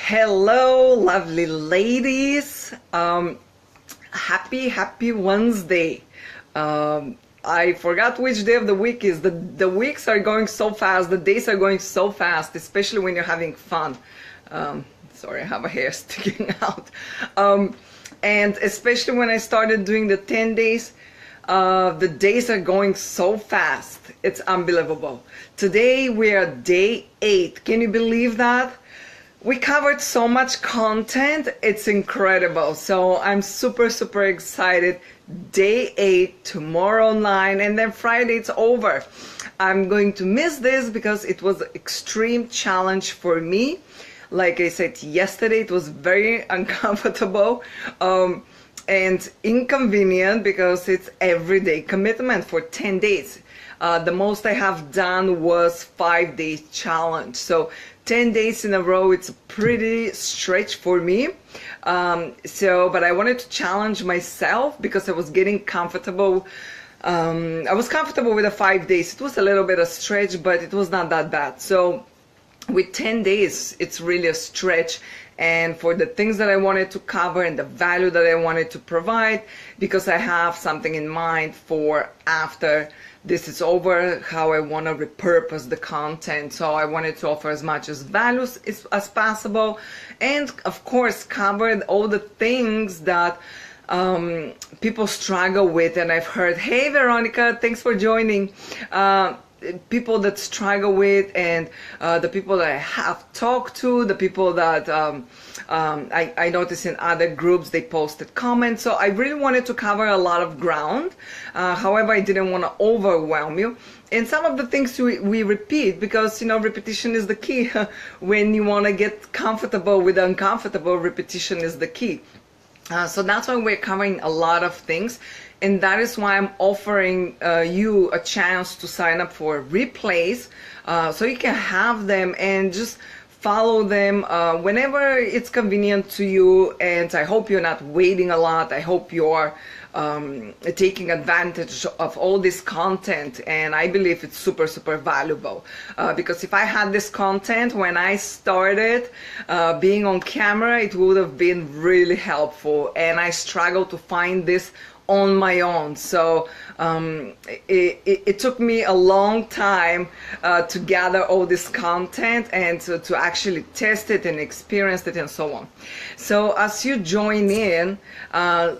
Hello, lovely ladies. Happy Wednesday. I forgot which day of the week is. The weeks are going so fast, the days are going so fast, especially when you're having fun. Sorry, I have a hair sticking out. And especially when I started doing the 10 days, the days are going so fast. It's unbelievable. Today we are day 8. Can you believe that? We covered so much content. It's incredible. So I'm super excited. Day 8, tomorrow 9, and then Friday it's over. I'm going to miss this because it was an extreme challenge for me. Like I said yesterday, it was very uncomfortable and inconvenient because it's everyday commitment for 10 days. The most I have done was 5 days challenge. So 10 days in a row, it's a pretty stretch for me. But I wanted to challenge myself because I was getting comfortable. I was comfortable with the 5 days. It was a little bit of stretch, but it was not that bad. So with 10 days, it's really a stretch. And for the things that I wanted to cover and the value that I wanted to provide, because I have something in mind for after this is over, how I want to repurpose the content. So I wanted to offer as much as values as possible, and of course covered all the things that people struggle with. And I've heard, hey Veronica, thanks for joining. People that struggle with, and the people that I have talked to, the people that I noticed in other groups, they posted comments. So I really wanted to cover a lot of ground. However, I didn't want to overwhelm you. And some of the things we repeat, because repetition is the key. When you want to get comfortable with the uncomfortable, repetition is the key. So that's why we're covering a lot of things. And that is why I'm offering you a chance to sign up for replays, so you can have them and just follow them whenever it's convenient to you. And I hope you're not waiting a lot. I hope you're taking advantage of all this content, and I believe it's super valuable, because if I had this content when I started being on camera, it would have been really helpful, and I struggled to find this on my own. So it took me a long time to gather all this content and to actually test it and experience it and so on. So as you join in,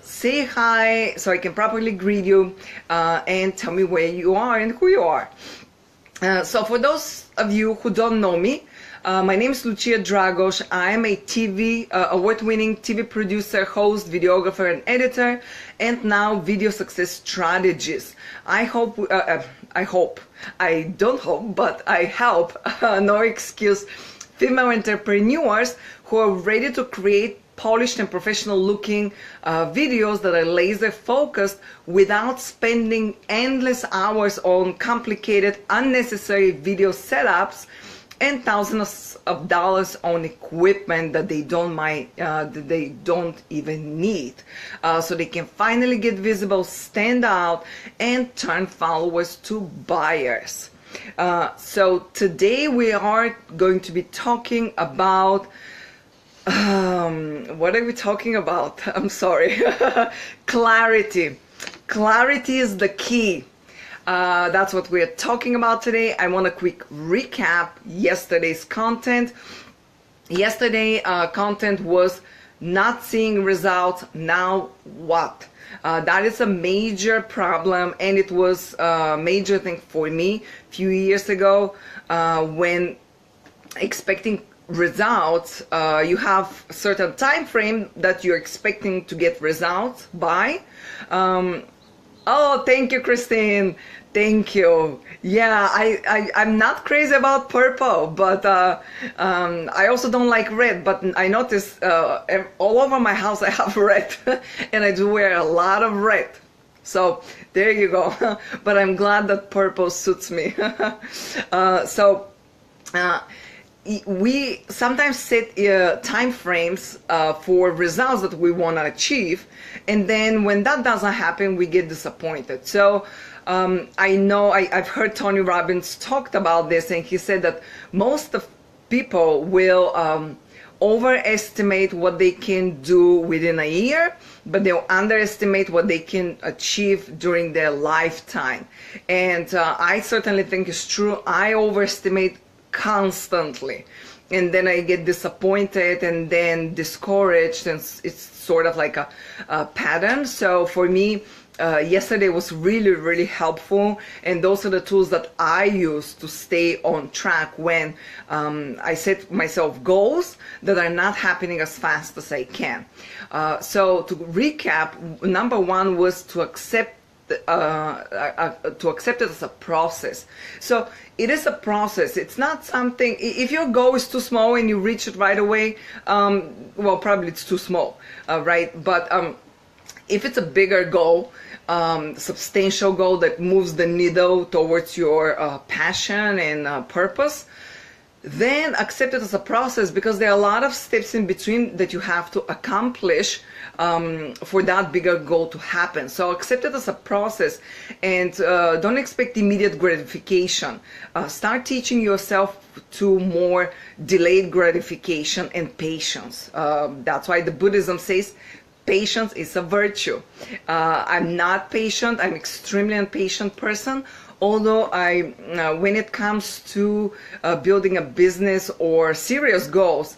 say hi so I can properly greet you, and tell me where you are and who you are. So for those of you who don't know me, my name is Luchia Dragos. I am a TV award-winning TV producer, host, videographer, and editor, and now video success strategist. I help, no excuse, female entrepreneurs who are ready to create polished and professional looking videos that are laser focused without spending endless hours on complicated, unnecessary video setups and thousands of dollars on equipment that they don't even need, so they can finally get visible, stand out, and turn followers to buyers. So today we are going to be talking about what are we talking about? I'm sorry. Clarity. Clarity is the key. That's what we're talking about today. I want a quick recap yesterday's content. Yesterday content was not seeing results. Now what? That is a major problem, and it was a major thing for me a few years ago, when expecting results. You have a certain time frame that you're expecting to get results by. Oh, thank you, Christine. Thank you. Yeah, I'm not crazy about purple, but I also don't like red. But I notice all over my house I have red, and I do wear a lot of red. So there you go. But I'm glad that purple suits me. We sometimes set time frames for results that we want to achieve, and then when that doesn't happen, we get disappointed. So I know I've heard Tony Robbins talked about this, and he said that most of people will overestimate what they can do within a year, but they'll underestimate what they can achieve during their lifetime. And I certainly think it's true. I overestimate constantly, and then I get disappointed and then discouraged, and it's sort of like a pattern. So for me, yesterday was really, really helpful, and those are the tools that I use to stay on track when I set myself goals that are not happening as fast as I can. So to recap, number one was to accept it as a process. So it is a process. It's not something, if your goal is too small and you reach it right away, well, probably it's too small, right? But if it's a bigger goal, substantial goal that moves the needle towards your passion and purpose, then accept it as a process, because there are a lot of steps in between that you have to accomplish for that bigger goal to happen. So accept it as a process, and don't expect immediate gratification. Start teaching yourself to more delayed gratification and patience. That's why the Buddhism says patience is a virtue. I'm not patient. I'm extremely impatient person. Although when it comes to building a business or serious goals,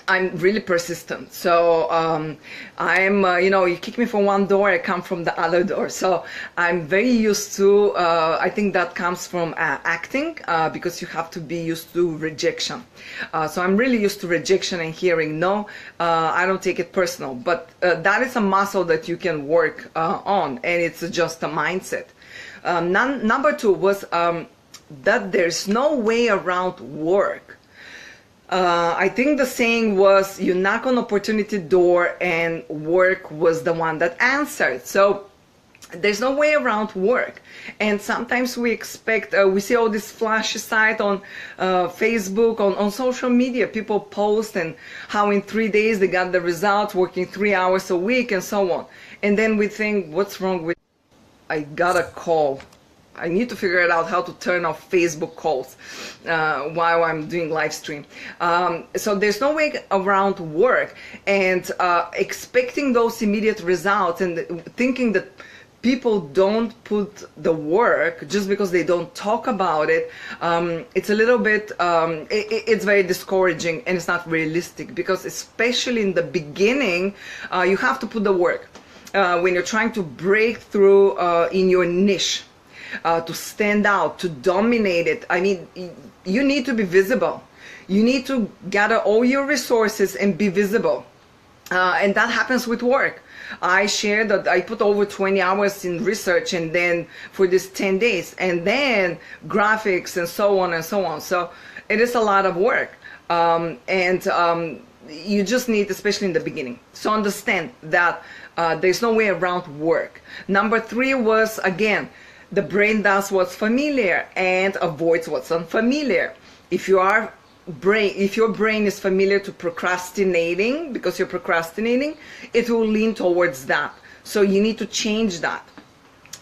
I'm really persistent. So you kick me from one door, I come from the other door. So I'm very used to, I think that comes from acting, because you have to be used to rejection. So I'm really used to rejection and hearing no. I don't take it personal, but that is a muscle that you can work on, and it's just a mindset. Number two was that there's no way around work. I think the saying was, you knock on opportunity door and work was the one that answered. So there's no way around work. And sometimes we expect, we see all this flashy site on Facebook, on social media. People post and how in 3 days they got the results, working 3 hours a week and so on. And then we think, what's wrong with, I got a call. I need to figure it out how to turn off Facebook calls while I'm doing live stream. So there's no way around work, and expecting those immediate results and thinking that people don't put the work just because they don't talk about it, it's a little bit, it's very discouraging, and it's not realistic, because especially in the beginning, you have to put the work. When you're trying to break through in your niche, to stand out, to dominate it, I mean, you need to be visible. You need to gather all your resources and be visible. And that happens with work. I shared that I put over 20 hours in research, and then for this 10 days, and then graphics and so on and so on. So it is a lot of work. You just need, especially in the beginning. So understand that there's no way around work. Number three was, again, the brain does what's familiar and avoids what's unfamiliar. If your brain is familiar to procrastinating, because you're procrastinating, it will lean towards that. So you need to change that.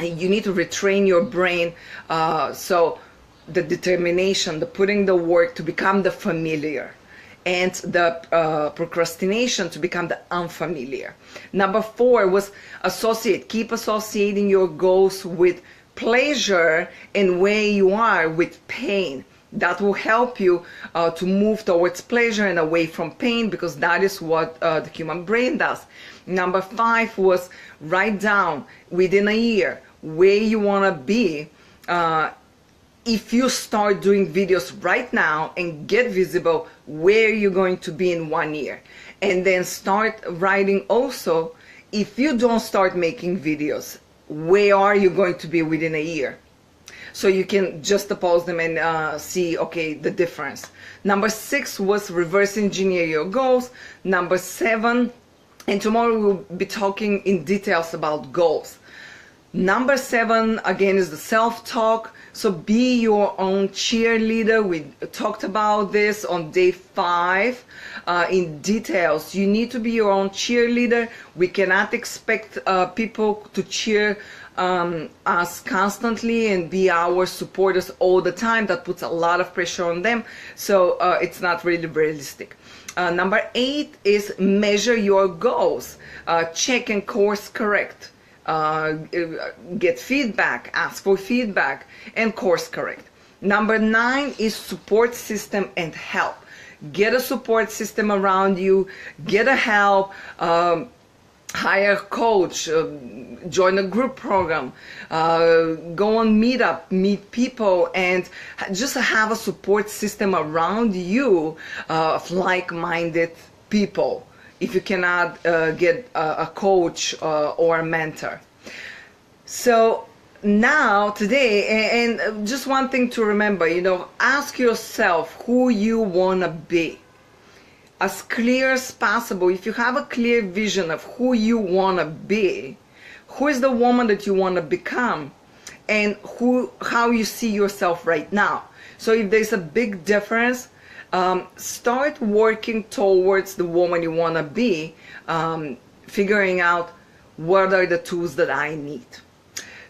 You need to retrain your brain, so the determination, the putting the work to become the familiar, and the procrastination to become the unfamiliar. Number four was keep associating your goals with pleasure, and where you are with pain. That will help you to move towards pleasure and away from pain, because that is what the human brain does. Number five was write down within a year where you want to be. If you start doing videos right now and get visible, where you're going to be in 1 year. And then start writing also, if you don't start making videos, where are you going to be within a year? So you can just oppose them and see, okay, the difference. Number six was reverse engineer your goals. Number seven, and tomorrow we'll be talking in details about goals. Number seven, again, is the self-talk. So be your own cheerleader. We talked about this on day 5 in details. You need to be your own cheerleader. We cannot expect people to cheer us constantly and be our supporters all the time. That puts a lot of pressure on them, so it's not really realistic. Number 8 is measure your goals. Check and course correct. Get feedback, ask for feedback, and course correct. Number 9 is support system and help. Get a support system around you, get a help, hire a coach, join a group program, go on meetup, meet people, and just have a support system around you of like-minded people if you cannot get a coach or a mentor. So now today, and just one thing to remember, ask yourself who you want to be as clear as possible. If you have a clear vision of who you want to be, who is the woman that you want to become, and how you see yourself right now. So if there's a big difference, start working towards the woman you want to be, figuring out what are the tools that I need.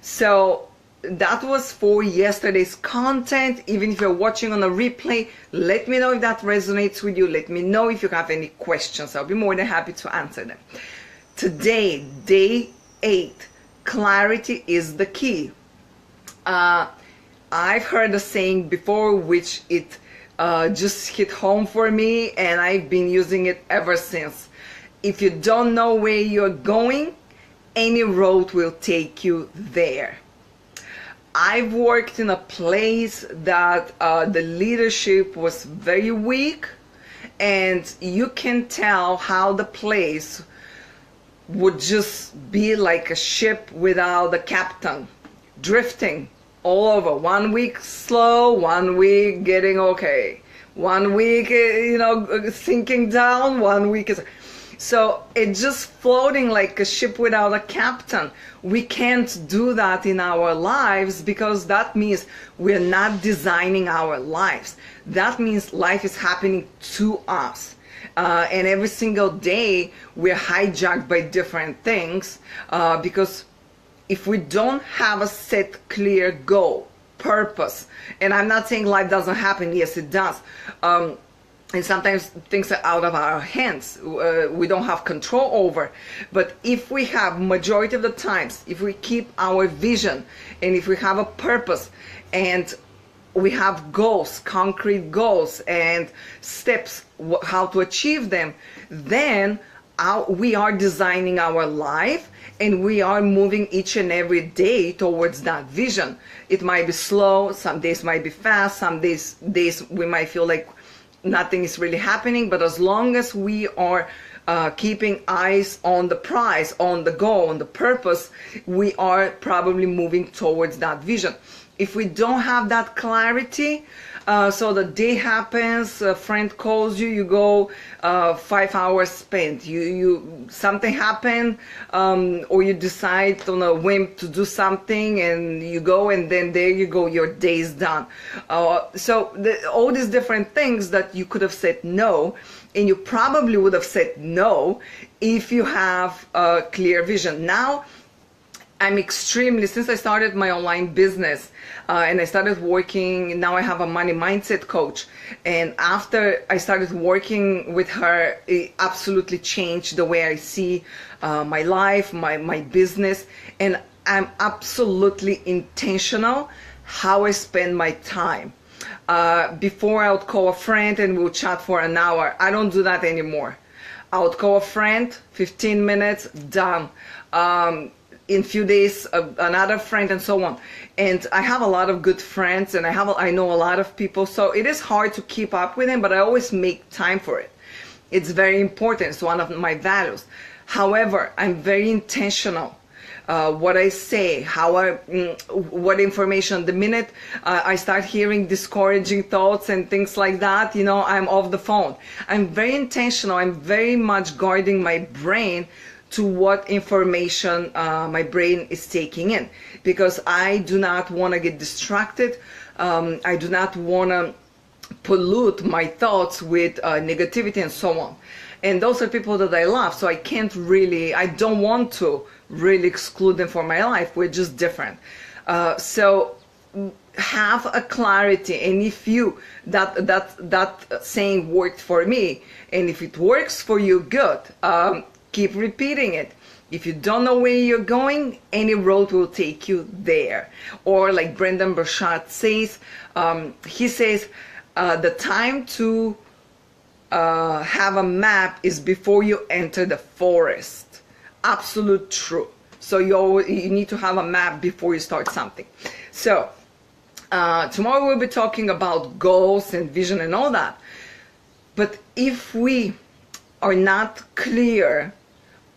So that was for yesterday's content. Even if you're watching on a replay, let me know if that resonates with you. Let me know if you have any questions. I'll be more than happy to answer them. Today, day 8, clarity is the key. I've heard a saying before, which it just hit home for me, and I've been using it ever since. If you don't know where you're going, any road will take you there. I've worked in a place that the leadership was very weak, and you can tell how the place would just be like a ship without a captain, drifting all over. 1 week slow, 1 week getting okay, 1 week sinking down, 1 week is... So it's just floating like a ship without a captain. We can't do that in our lives, because that means we're not designing our lives. That means life is happening to us. And every single day we're hijacked by different things, because if we don't have a set, clear goal, purpose, and I'm not saying life doesn't happen, yes it does. And sometimes things are out of our hands, we don't have control over. But if we have, majority of the times, if we keep our vision, and if we have a purpose, and we have goals, concrete goals and steps how to achieve them, then we are designing our life, and we are moving each and every day towards that vision. It might be slow, some days might be fast, some days we might feel like nothing is really happening, but as long as we are keeping eyes on the prize, on the goal, on the purpose, we are probably moving towards that vision. If we don't have that clarity, so the day happens, a friend calls you, you go, 5 hours spent, something happened, or you decide on a whim to do something, and you go, and then there you go, your day's done. So all these different things that you could have said no, and you probably would have said no if you have a clear vision. Now I'm extremely, since I started my online business, and I started working, now I have a money mindset coach, and after I started working with her, it absolutely changed the way I see my life, my business, and I'm absolutely intentional how I spend my time. Before I would call a friend and we'll chat for an hour. I don't do that anymore. I would call a friend, 15 minutes, done. In few days, another friend, and so on. And I have a lot of good friends, and I know a lot of people, so it is hard to keep up with them, but I always make time for it. It's very important. It's one of my values. However, I'm very intentional. What I say, what information. The minute I start hearing discouraging thoughts and things like that, I'm off the phone. I'm very intentional. I'm very much guarding my brain to what information my brain is taking in, because I do not want to get distracted. I do not want to pollute my thoughts with negativity and so on. And those are people that I love, so I don't want to really exclude them from my life. We're just different. So have a clarity, and if that saying worked for me, and if it works for you, good. Keep repeating it. If you don't know where you're going, any road will take you there. Or like Brendan Burchard says, he says, the time to have a map is before you enter the forest. Absolute true. So you need to have a map before you start something. So tomorrow we'll be talking about goals and vision and all that. But if we are not clear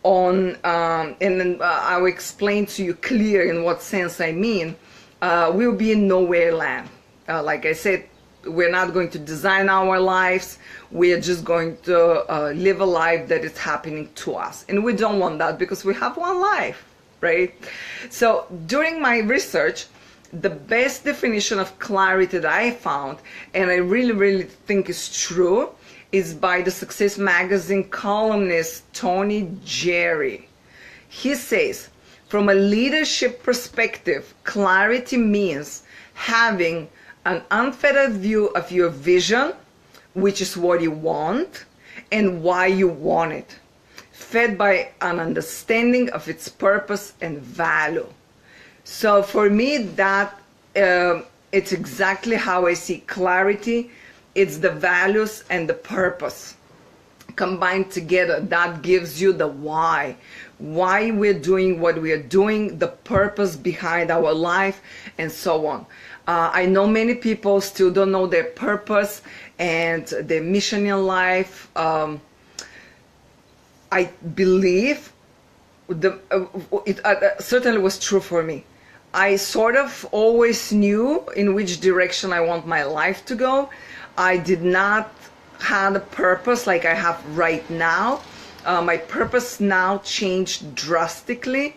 on, and then I will explain to you clear in what sense I mean, we'll be in nowhere land. Like I said, we're not going to design our lives. We're just going to live a life that is happening to us. And we don't want that because we have one life, right? So during my research, the best definition of clarity that I found, and I really, really think is true, is by the Success Magazine columnist Tony Jerry. He says, from a leadership perspective, clarity means having an unfettered view of your vision, which is what you want and why you want it, fed by an understanding of its purpose and value. So for me, that it's exactly how I see clarity. It's the values and the purpose combined together. That gives you the why we're doing what we are doing, the purpose behind our life, and so on. I know many people still don't know their purpose and their mission in life. I believe it certainly was true for me. I sort of always knew in which direction I want my life to go. I did not have a purpose like I have right now. My purpose now changed drastically.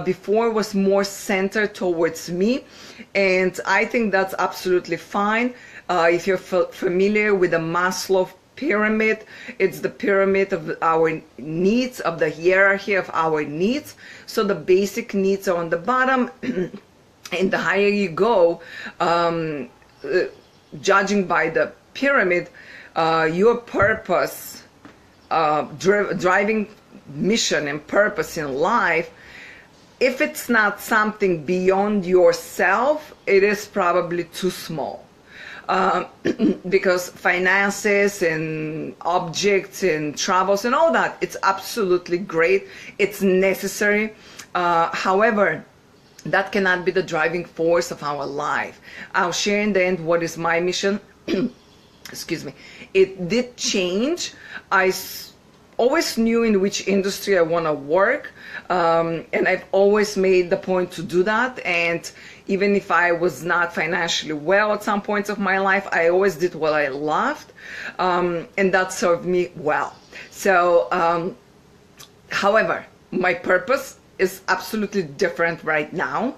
Before it was more centered towards me, and I think that's absolutely fine. If you're familiar with the Maslow pyramid, it's the pyramid of our needs, of the hierarchy of our needs. So the basic needs are on the bottom, and the higher you go, judging by the pyramid, your purpose, driving mission and purpose in life, if it's not something beyond yourself, it is probably too small. Because finances and objects and travels and all that, it's absolutely great. It's necessary. However, that cannot be the driving force of our life. I'll share in the end what is my mission. Excuse me. It did change. I always knew in which industry I want to work, and I've always made the point to do that. And even if I was not financially well at some points of my life, I always did what I loved, and that served me well. So, however, my purpose is absolutely different right now,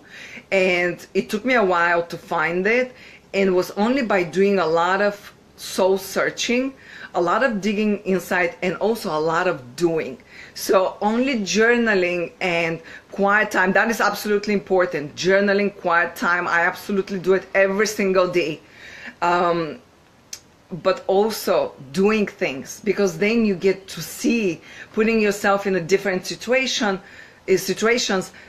and it took me a while to find it, and it was only by doing a lot of soul searching, a lot of digging inside, and also a lot of doing. So only journaling and quiet time, that is absolutely important. Journaling, quiet time, I absolutely do it every single day. But also doing things, because then you get to see, putting yourself in a different situations,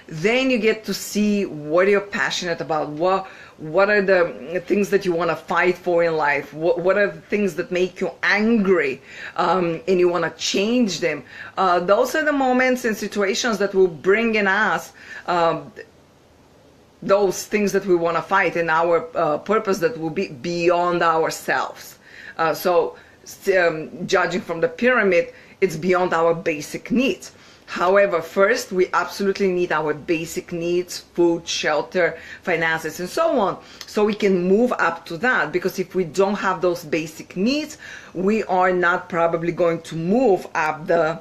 then you get to see what you're passionate about, what are the things that you want to fight for in life, what are the things that make you angry, and you want to change them. Those are the moments and situations that will bring in us those things that we want to fight, and our purpose that will be beyond ourselves. So judging from the pyramid, it's beyond our basic needs. However, first, we absolutely need our basic needs, food, shelter, finances, and so on, so we can move up to that. Because if we don't have those basic needs, we are not probably going to move up the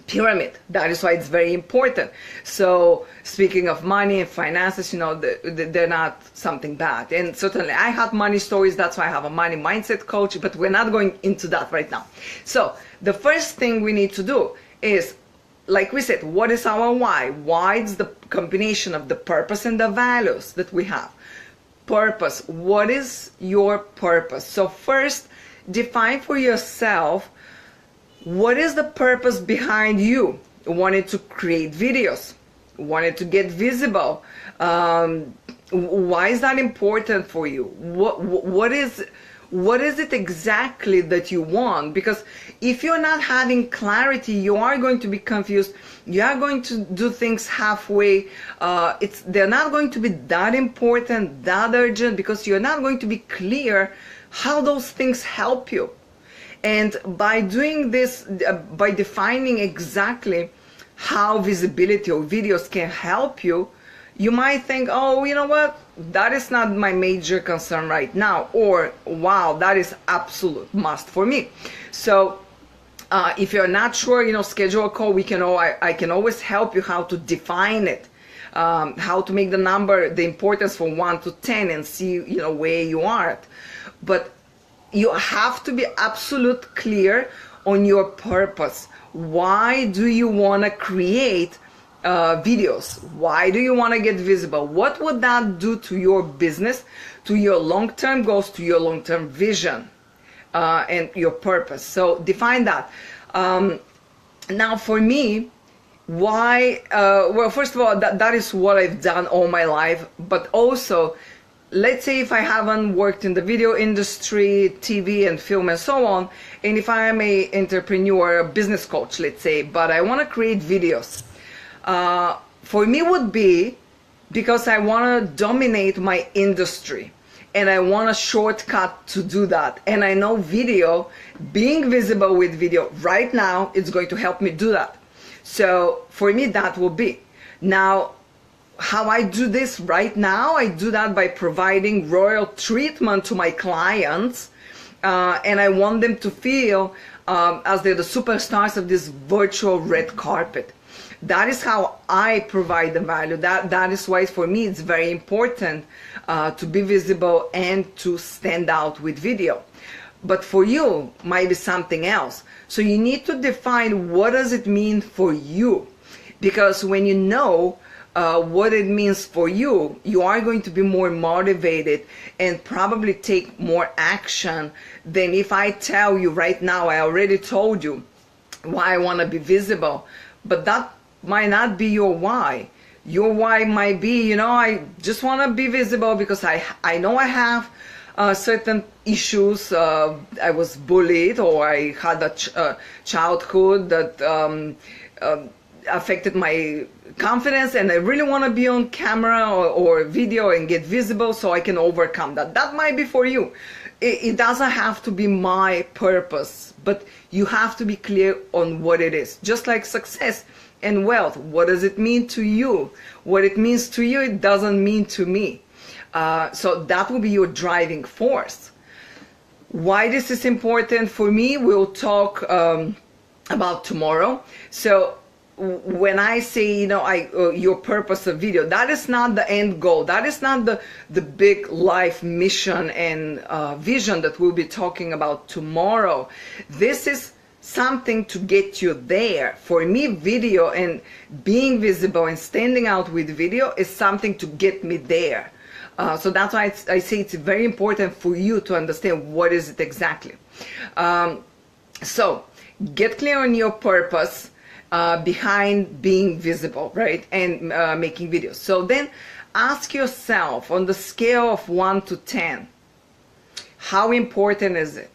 pyramid. That is why it's very important. So speaking of money and finances, you know, they're not something bad. And certainly I have money stories. That's why I have a money mindset coach, but we're not going into that right now. So the first thing we need to do is, like we said, what is our why? Why is the combination of the purpose and the values that we have. Purpose. What is your purpose? So first, define for yourself, what is the purpose behind you wanting to create videos, wanting to get visible? Why is that important for you? What is it exactly that you want? Because if you're not having clarity, you are going to be confused. You are going to do things halfway. They're not going to be that important, that urgent, because you're not going to be clear how those things help you. And by doing this, by defining exactly how visibility or videos can help you, you might think, oh, you know what, that is not my major concern right now, or wow, that is absolute must for me. So if you're not sure, you know, schedule a call. I can always help you how to define it, how to make the importance from 1 to 10 and see, you know, where you are at. But you have to be absolute clear on your purpose. Why do you want to create videos? Why do you want to get visible? What would that do to your business, to your long-term goals, to your long-term vision, and your purpose? So define that. Now for me, why? Well, first of all, that is what I've done all my life, but also, let's say if I haven't worked in the video industry, TV and film and so on, and if I am a entrepreneur, a business coach, let's say, but I want to create videos, for me would be because I want to dominate my industry and I want a shortcut to do that. And I know video, being visible with video right now, is going to help me do that. So for me, that will be. Now, how I do this right now, I do that by providing royal treatment to my clients, and I want them to feel as they're the superstars of this virtual red carpet. That is how I provide the value. That is why for me it's very important to be visible and to stand out with video. But for you, might be something else. So you need to define what does it mean for you, because when you know what it means for you, you are going to be more motivated and probably take more action than if I tell you right now. I already told you why I want to be visible, but that might not be your why. Your why might be, you know, I just want to be visible because I know I have certain issues. I was bullied, or I had a childhood that affected my confidence, and I really want to be on camera or video and get visible so I can overcome that. That might be for you. It doesn't have to be my purpose, but you have to be clear on what it is. Just like success and wealth, what does it mean to you? What it means to you, it doesn't mean to me. So that will be your driving force. Why this is important for me, we'll talk about tomorrow. So when I say, you know, your purpose of video, that is not the end goal. That is not the big life mission and vision that we'll be talking about tomorrow. This is something to get you there. For me, video and being visible and standing out with video is something to get me there. So that's why I say it's very important for you to understand what is it exactly. So get clear on your purpose behind being visible, right? And making videos. So then ask yourself, on the scale of 1 to 10, how important is it?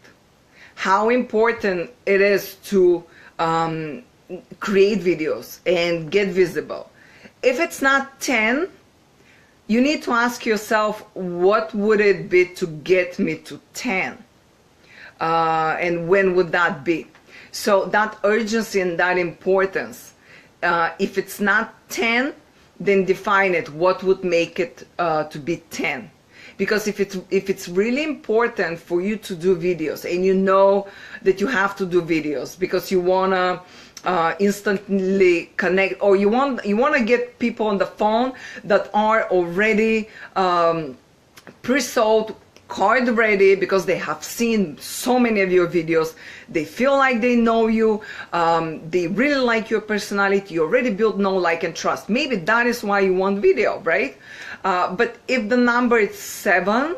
How important it is to create videos and get visible. If it's not 10, you need to ask yourself, what would it be to get me to 10? And when would that be? So that urgency and that importance, if it's not 10, then define it. What would make it to be 10? Because if it's really important for you to do videos, and you know that you have to do videos because you want to instantly connect, or you want to get people on the phone that are already pre-sold, card ready, because they have seen so many of your videos, they feel like they know you, they really like your personality, you already built know, like, and trust. Maybe that is why you want video, right? But if the number is 7,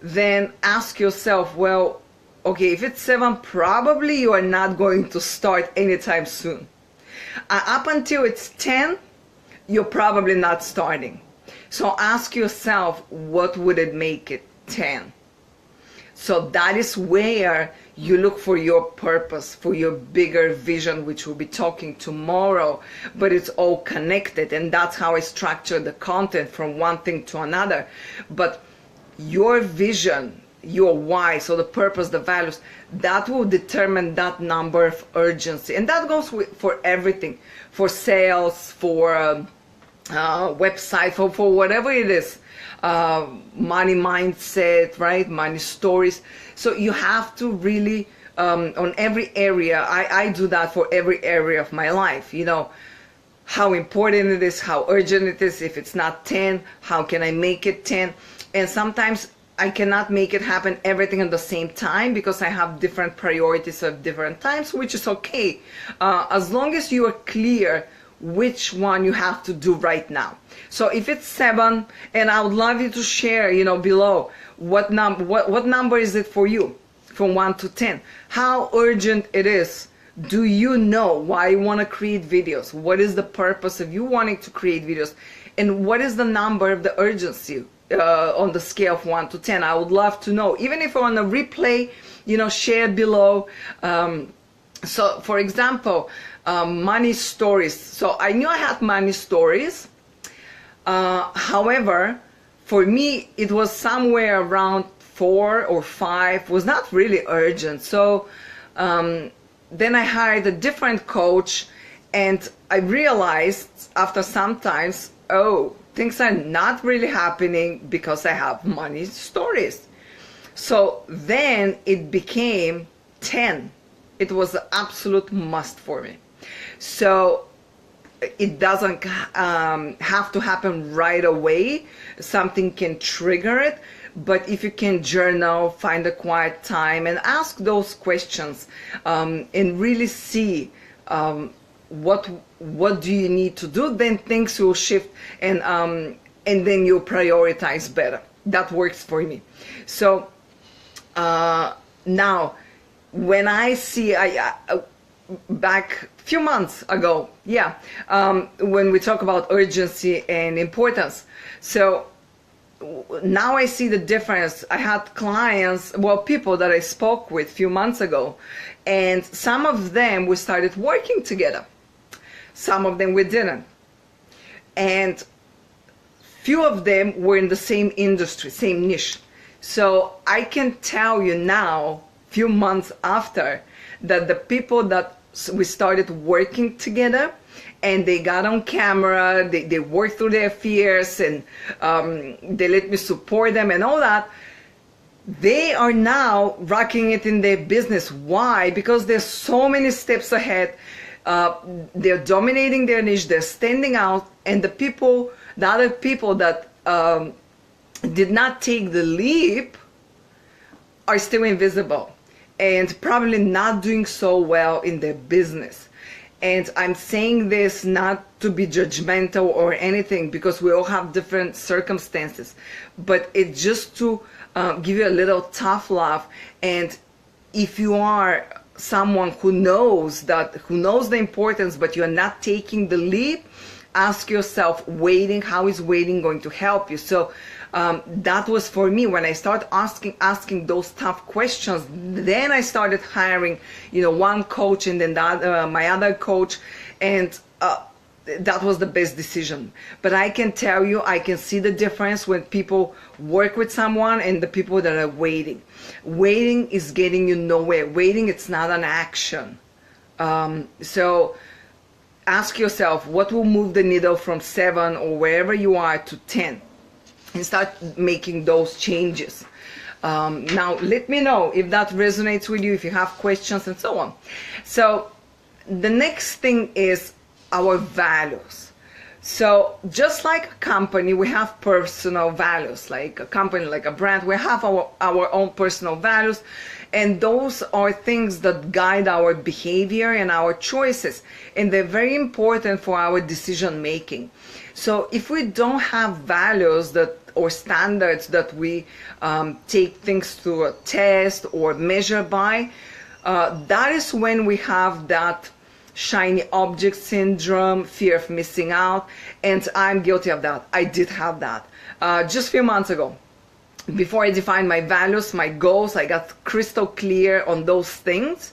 then ask yourself, well, okay, if it's 7, probably you are not going to start anytime soon. Up until it's 10, you're probably not starting. So ask yourself, what would it make it 10? So that is where you look for your purpose, for your bigger vision, which we'll be talking tomorrow, but it's all connected, and that's how I structure the content from one thing to another. But your vision, your why, so the purpose, the values, that will determine that number of urgency. And that goes for everything, for sales, for website, for whatever it is. Money mindset, right? Money stories. So you have to really, on every area, I do that for every area of my life, you know, how important it is, how urgent it is. If it's not 10, how can I make it 10? And sometimes I cannot make it happen everything at the same time because I have different priorities at different times, which is okay. As long as you are clear which one you have to do right now. So if it's 7, and I would love you to share, you know, below what number is it for you from 1 to 10? How urgent it is? Do you know why you want to create videos? What is the purpose of you wanting to create videos? And what is the number of the urgency on the scale of 1 to 10? I would love to know. Even if on a replay, you know, share below. So for example, money stories. So I knew I had money stories. However, for me, it was somewhere around 4 or 5, was not really urgent. So then I hired a different coach, and I realized after some times, oh, things are not really happening because I have money stories. So then it became 10. It was an absolute must for me. So it doesn't have to happen right away. Something can trigger it. But if you can journal, find a quiet time and ask those questions, and really see what do you need to do, then things will shift, and then you'll prioritize better. That works for me. So now, when I see, back a few months ago, when we talk about urgency and importance, so now I see the difference. I had clients, well, people that I spoke with a few months ago, and some of them we started working together. Some of them we didn't. And few of them were in the same industry, same niche. So I can tell you now, few months after, that the people that we started working together, and they got on camera, they worked through their fears, and they let me support them and all that, they are now rocking it in their business. Why? Because there's so many steps ahead. They're dominating their niche, they're standing out, and the other people that did not take the leap are still invisible and probably not doing so well in their business. And I'm saying this not to be judgmental or anything, because we all have different circumstances, but it's just to give you a little tough love. And if you are someone who knows the importance, but you're not taking the leap, ask yourself, how is waiting going to help you? So that was for me. When I started asking those tough questions, then I started hiring, one coach, and then my other coach, and that was the best decision. But I can tell you, I can see the difference when people work with someone and the people that are waiting. Waiting is getting you nowhere. Waiting, it's not an action. So ask yourself, what will move the needle from 7 or wherever you are to 10? and start making those changes. Now, let me know if that resonates with you, if you have questions and so on. So the next thing is our values. So just like a company, we have personal values. Like a company, like a brand, we have our own personal values. And those are things that guide our behavior and our choices. And they're very important for our decision making. So if we don't have values that or standards that we take things through a test or measure by, that is when we have that shiny object syndrome, fear of missing out, and I'm guilty of that. I did have that. Just a few months ago, before I defined my values, my goals, I got crystal clear on those things.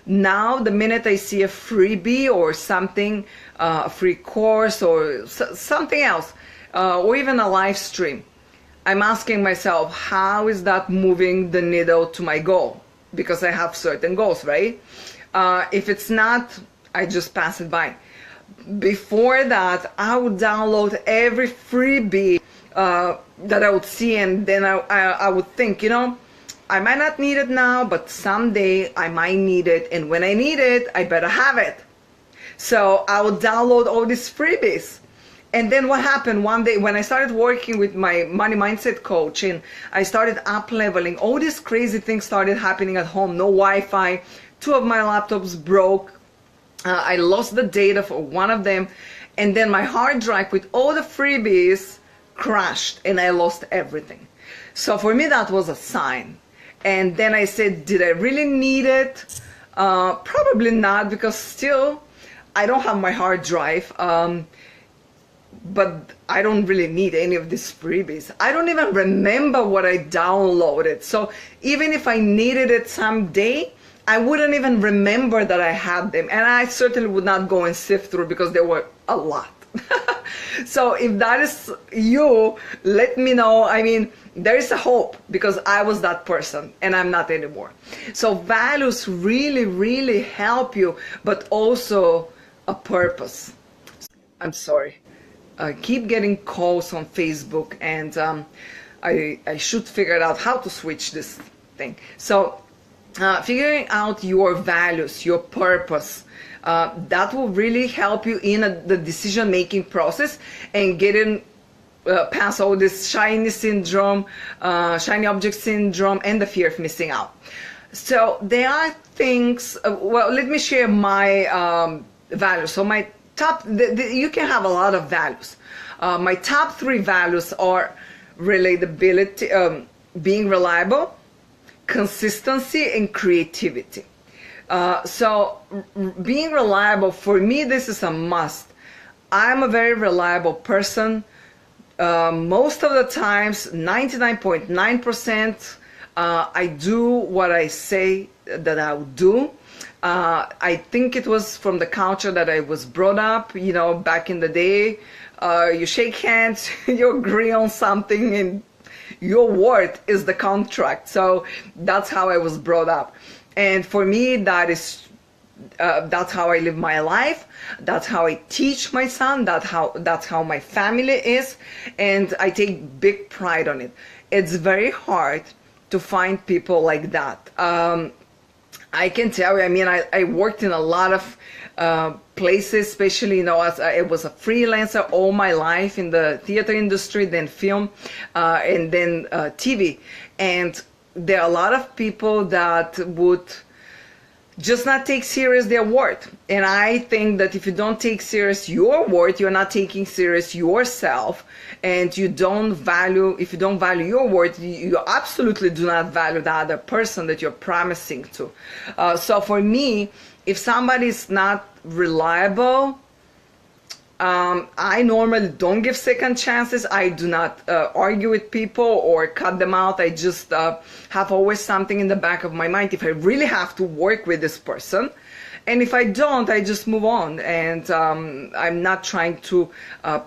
Now, the minute I see a freebie or something, a free course or something else, or even a live stream, I'm asking myself, how is that moving the needle to my goal? Because I have certain goals, right? If it's not, I just pass it by. Before that, I would download every freebie that I would see, and then I would think, you know, I might not need it now, but someday I might need it, and when I need it, I better have it. So I would download all these freebies. And then what happened one day when I started working with my money mindset coach and I started up leveling, all these crazy things started happening at home. No Wi-Fi, 2 of my laptops broke. I lost the data for one of them, and then my hard drive with all the freebies crashed and I lost everything. So for me that was a sign. And then I said, did I really need it? Probably not, because still I don't have my hard drive. But I don't really need any of these freebies. I don't even remember what I downloaded. So even if I needed it someday, I wouldn't even remember that I had them. And I certainly would not go and sift through because there were a lot. So if that is you, let me know. I mean, there is a hope, because I was that person and I'm not anymore. So values really, really help you, but also a purpose. I'm sorry. I keep getting calls on Facebook, and I should figure out how to switch this thing. So figuring out your values, your purpose, that will really help you in the decision-making process and getting past all this shiny syndrome, shiny object syndrome, and the fear of missing out. So there are things, well, let me share my values. So my top, you can have a lot of values. My top 3 values are relatability, being reliable, consistency, and creativity. So being reliable, for me, this is a must. I'm a very reliable person. Most of the times, 99.9%, I do what I say that I would do. I think it was from the culture that I was brought up, you know, back in the day. You shake hands, you agree on something, and your word is the contract. So that's how I was brought up. And for me, that's how I live my life. That's how I teach my son. That's how my family is. And I take big pride on it. It's very hard to find people like that. I can tell you, I mean, I worked in a lot of places, especially, you know, as I was a freelancer all my life in the theater industry, then film, and then TV. And there are a lot of people that would just not take serious their word. And I think that if you don't take serious your word, you're not taking serious yourself. And if you don't value your word, you absolutely do not value the other person that you're promising to. So for me, if somebody is not reliable, I normally don't give second chances. I do not argue with people or cut them out. I just have always something in the back of my mind if I really have to work with this person. And if I don't, I just move on. And I'm not trying to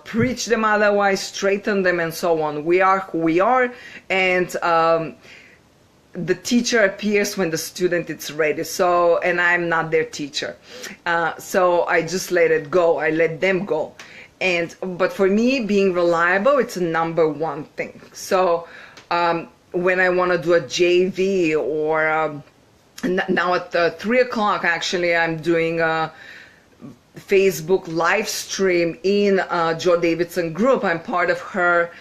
preach them otherwise, straighten them, and so on. We are who we are. And the teacher appears when the student is ready. So, and I'm not their teacher. So I just let it go. I let them go. But for me, being reliable, it's a number one thing. So when I want to do a JV, or now at 3 o'clock, actually, I'm doing a Facebook live stream in Joe Davidson group. I'm part of her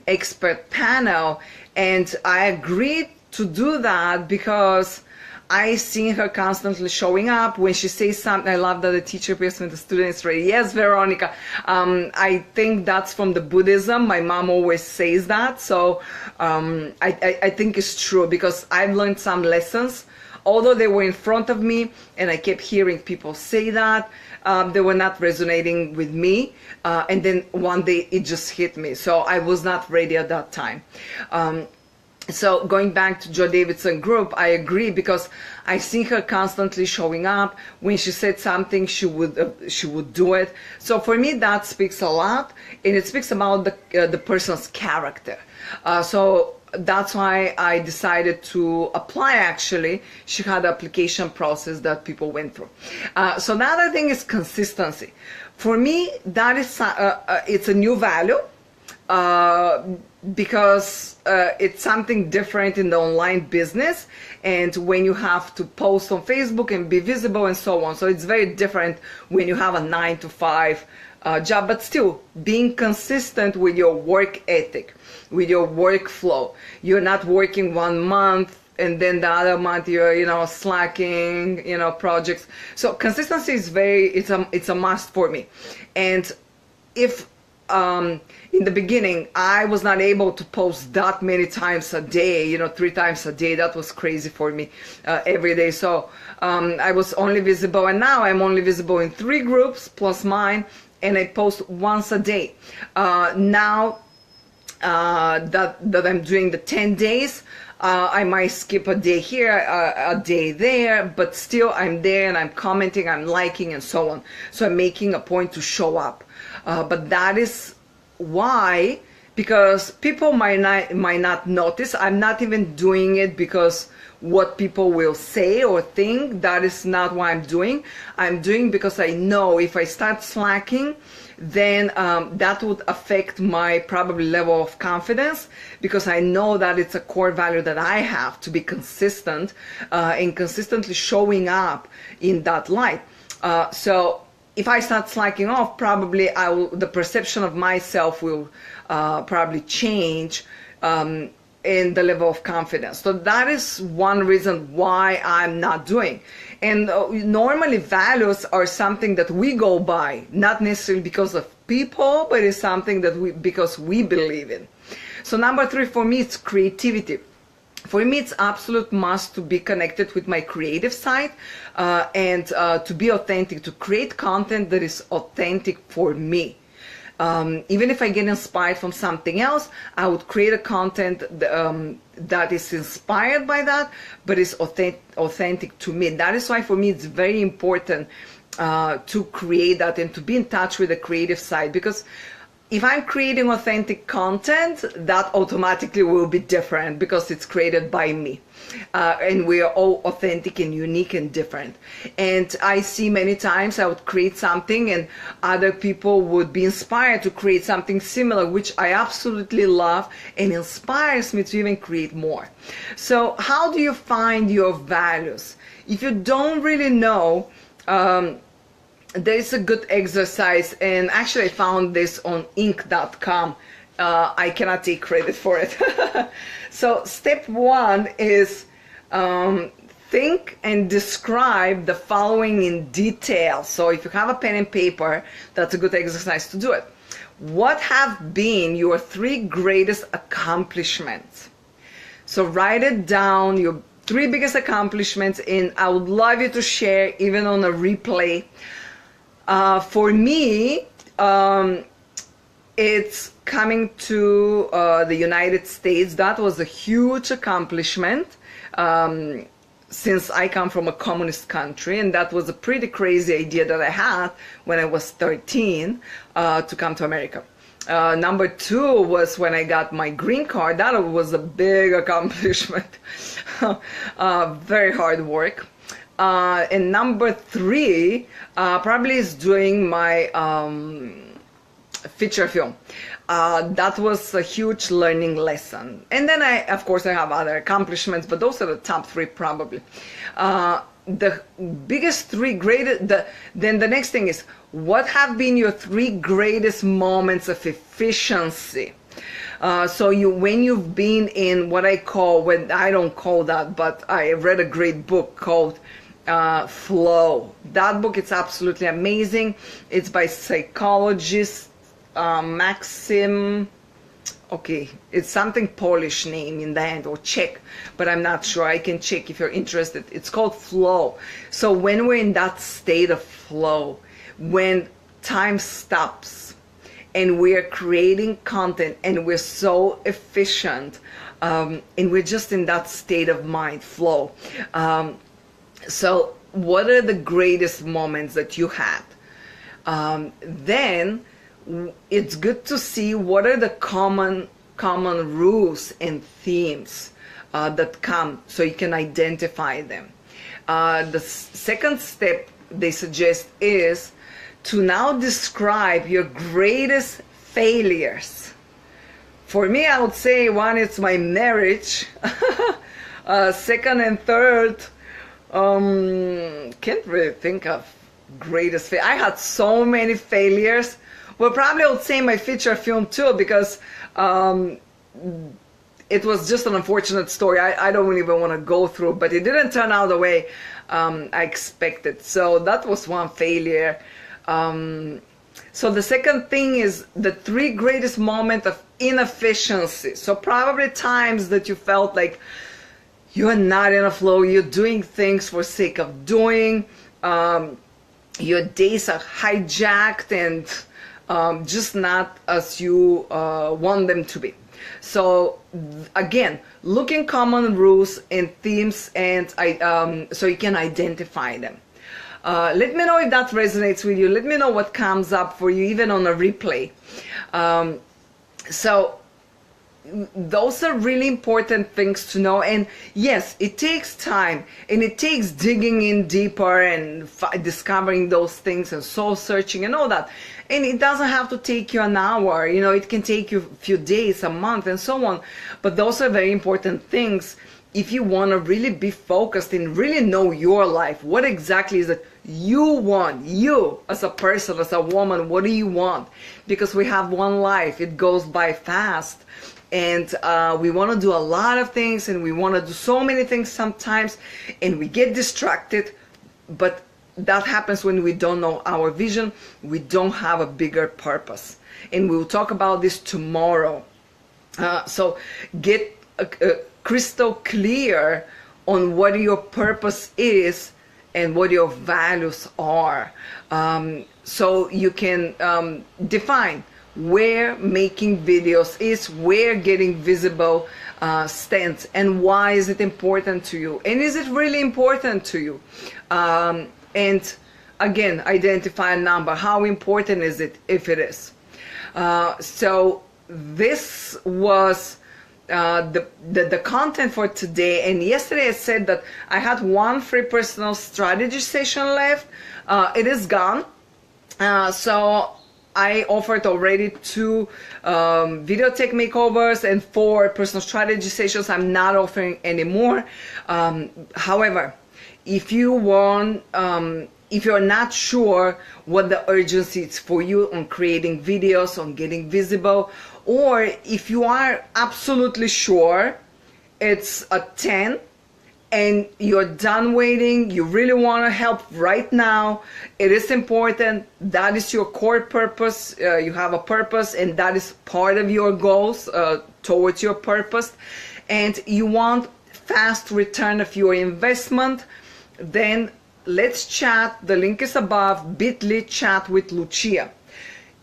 expert panel, and I agreed to do that because I see her constantly showing up. When she says something, I love that the teacher appears when the student is ready. Yes, Veronica. I think that's from the Buddhism. My mom always says that. So I think it's true, because I've learned some lessons. Although they were in front of me and I kept hearing people say that, they were not resonating with me. And then one day it just hit me. So I was not ready at that time. So going back to Joe Davidson group, I agree, because I see her constantly showing up. When she said something, she would do it. So for me, that speaks a lot, and it speaks about the person's character. So that's why I decided to apply. Actually, she had an application process that people went through. So the other thing is consistency. For me, that is it's a new value. Because it's something different in the online business, and when you have to post on Facebook and be visible and so on. So it's very different when you have a 9-to-5 job, but still being consistent with your work ethic, with your workflow. You're not working 1 month and then the other month you're slacking projects. So consistency is it's a must for me. And if in the beginning I was not able to post that many times a day, 3 times a day, that was crazy for me, every day. So I was only visible, and now I'm only visible in 3 groups plus mine, and I post once a day. Now that I'm doing the 10 days, I might skip a day here, a day there, but still I'm there and I'm commenting, I'm liking and so on. So I'm making a point to show up. But that is why, because people might not notice. I'm not even doing it because what people will say or think. That is not why I'm doing. I'm doing because I know if I start slacking, then that would affect my probably level of confidence, because I know that it's a core value that I have to be consistent and consistently showing up in that light. So if I start slacking off, probably the perception of myself will probably change in the level of confidence. So that is one reason why I'm not doing. And normally values are something that we go by, not necessarily because of people, but it's something that because we believe in. So number 3 for me, it's creativity. For me, it's absolute must to be connected with my creative side and to be authentic, to create content that is authentic for me. Even if I get inspired from something else, I would create a content that is inspired by that, but is authentic to me. That is why for me it's very important to create that and to be in touch with the creative side, because if I'm creating authentic content, that automatically will be different because it's created by me. And we are all authentic and unique and different. And I see many times I would create something and other people would be inspired to create something similar, which I absolutely love and inspires me to even create more. So how do you find your values? If you don't really know, there is a good exercise, and actually I found this on Inc.com. I cannot take credit for it. So step 1 is think and describe the following in detail. So if you have a pen and paper, that's a good exercise to do it. What have been your 3 greatest accomplishments? So write it down, your 3 biggest accomplishments, and I would love you to share even on a replay. For me, it's coming to the United States. That was a huge accomplishment since I come from a communist country, and that was a pretty crazy idea that I had when I was 13 to come to America. Number 2 was when I got my green card. That was a big accomplishment. Very hard work. And number 3 probably is doing my feature film. That was a huge learning lesson. And then of course, I have other accomplishments, but those are the top 3 probably. The biggest 3 greatest, then the next thing is, what have been your 3 greatest moments of efficiency? So when you've been in what I don't call that, but I read a great book called Flow. That book is absolutely amazing. It's by psychologist Maxim. Okay, it's something Polish name in the end, or Czech, but I'm not sure. I can check if you're interested. It's called Flow. So when we're in that state of flow, when time stops and we're creating content and we're so efficient, and we're just in that state of mind, flow. So what are the greatest moments that you had? Then it's good to see what are the common rules and themes that come, so you can identify them. The second step they suggest is to now describe your greatest failures. For me, I would say one is my marriage. Second and third, can't really think of greatest failure. I had so many failures. Well, probably I would say my feature film too, because it was just an unfortunate story. I don't even want to go through, but it didn't turn out the way I expected. So that was one failure. So the second thing is the 3 greatest moments of inefficiency. So probably times that you felt like you're not in a flow, you're doing things for sake of doing, your days are hijacked and just not as you want them to be. So again, looking common rules and themes, and so you can identify them. Let me know if that resonates with you. Let me know what comes up for you, even on a replay. So those are really important things to know. And yes, it takes time, and it takes digging in deeper and discovering those things and soul searching and all that. And it doesn't have to take you an hour, you know, it can take you a few days, a month, and so on. But those are very important things if you want to really be focused and really know your life. What exactly is it you want? You as a person, as a woman, what do you want? Because we have one life, it goes by fast. And we want to do a lot of things, and we want to do so many things sometimes, and we get distracted. But that happens when we don't know our vision. We don't have a bigger purpose. And we'll talk about this tomorrow. So get crystal clear on what your purpose is and what your values are. So you can define where making videos is, where getting visible stands, and why is it important to you, and is it really important to you? And again, identify a number. How important is it, if it is? So this was the content for today. And yesterday I said that I had one free personal strategy session left. It is gone. So I offered already 2 video tech makeovers and 4 personal strategy sessions. I'm not offering anymore. However, if you want, if you're not sure what the urgency is for you on creating videos, on getting visible, or if you are absolutely sure it's a 10 and you're done waiting, you really want to help right now, it is important, that is your core purpose, you have a purpose, and that is part of your goals towards your purpose, and you want fast return of your investment, then let's chat. The link is above, bit.ly chat with Luchia.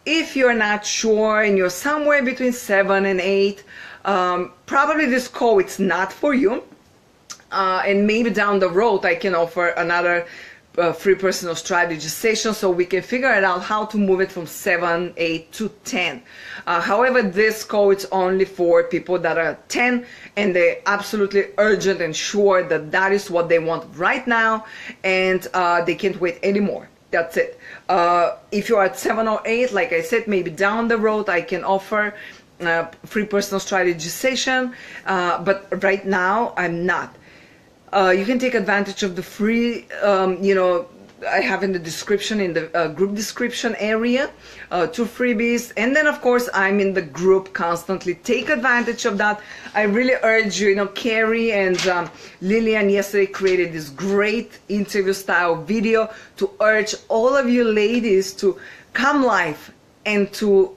If you're not sure and you're somewhere between 7 and 8, probably this call it's not for you. And maybe down the road I can offer another free personal strategy session, so we can figure it out how to move it from 7, 8 to 10. However, this call is only for people that are 10 and they're absolutely urgent and sure that that is what they want right now, and they can't wait anymore. That's it. If you're at 7 or 8, like I said, maybe down the road I can offer free personal strategy session, but right now I'm not. You can take advantage of the free, I have in the description, in the group description area, 2 freebies. And then of course I'm in the group constantly. Take advantage of that. I really urge you, Carrie and Lillian yesterday created this great interview style video to urge all of you ladies to come live and to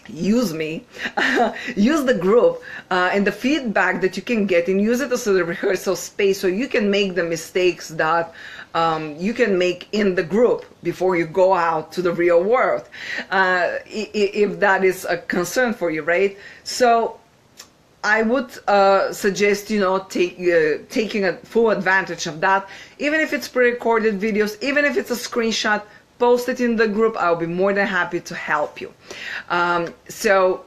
use me, use the group and the feedback that you can get, and use it as a rehearsal space so you can make the mistakes that you can make in the group before you go out to the real world, if that is a concern for you, right? So I would suggest, taking a full advantage of that, even if it's pre-recorded videos, even if it's a screenshot. Post it in the group. I'll be more than happy to help you. So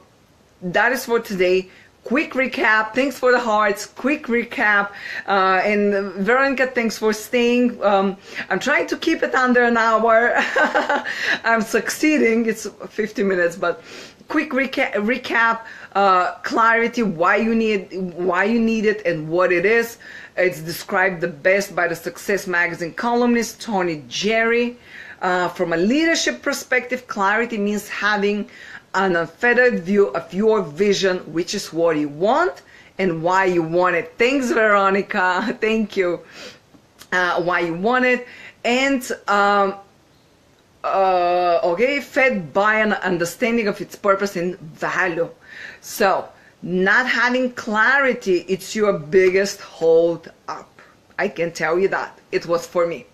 that is for today. Quick recap. Thanks for the hearts. Quick recap. And Veronica, thanks for staying. I'm trying to keep it under an hour. I'm succeeding. It's 50 minutes, but quick recap. Clarity, why you need it and what it is. It's described the best by the Success Magazine columnist Tony Jerry. From a leadership perspective, clarity means having an unfettered view of your vision, which is what you want and why you want it. Thanks, Veronica. Thank you. Why you want it. And, fed by an understanding of its purpose and value. So, not having clarity, it's your biggest hold up. I can tell you that. It was for me.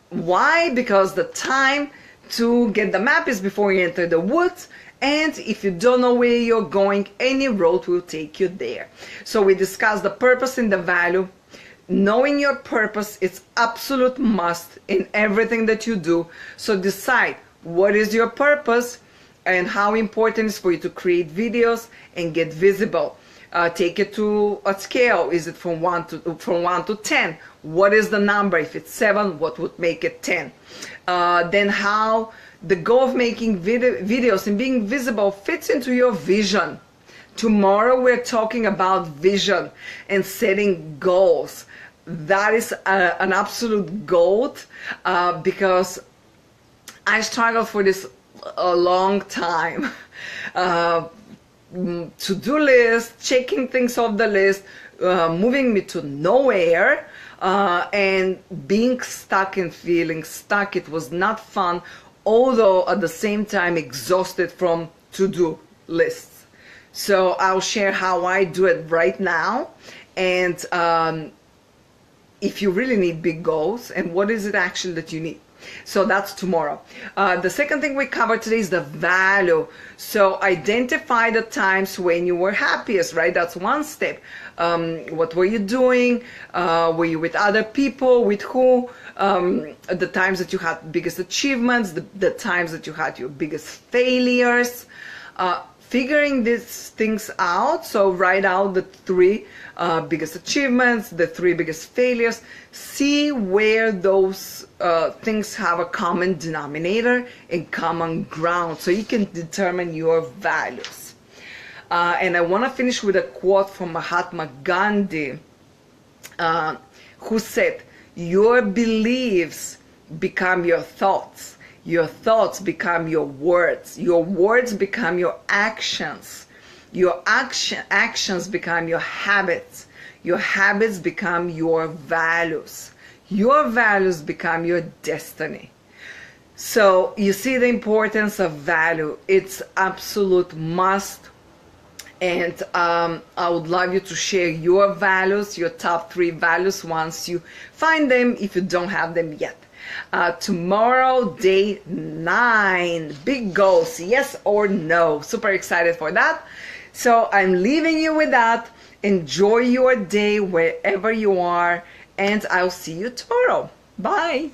Why? Because the time to get the map is before you enter the woods, and if you don't know where you're going, any road will take you there. So we discussed the purpose and the value. Knowing your purpose is absolute must in everything that you do. So decide what is your purpose and how important it is for you to create videos and get visible. Take it to a scale. Is it from 1 to 10? What is the number? If it's 7, what would make it 10? Then how the goal of making videos and being visible fits into your vision. Tomorrow we're talking about vision and setting goals. That is an absolute gold, because I struggled for this a long time. To-do list, checking things off the list, moving me to nowhere, and being stuck and feeling stuck. It was not fun, although at the same time exhausted from to-do lists. So I'll share how I do it right now, and if you really need big goals and what is it actually that you need. So that's tomorrow. The second thing we covered today is the value. So identify the times when you were happiest, right? That's one step. What were you doing? Were you with other people? With who? The times that you had biggest achievements, the times that you had your biggest failures. Figuring these things out. So write out the 3 biggest achievements, the 3 biggest failures. See where those things have a common denominator and common ground, so you can determine your values. And I want to finish with a quote from Mahatma Gandhi, who said, "Your beliefs become your thoughts. Your thoughts become your words become your actions. Your actions become your habits become your values become your destiny." So you see the importance of value. It's absolute must. And I would love you to share your values, your top 3 values once you find them, if you don't have them yet. Tomorrow, day 9, big goals, yes or no. Super excited for that. So I'm leaving you with that. Enjoy your day wherever you are, and I'll see you tomorrow. Bye.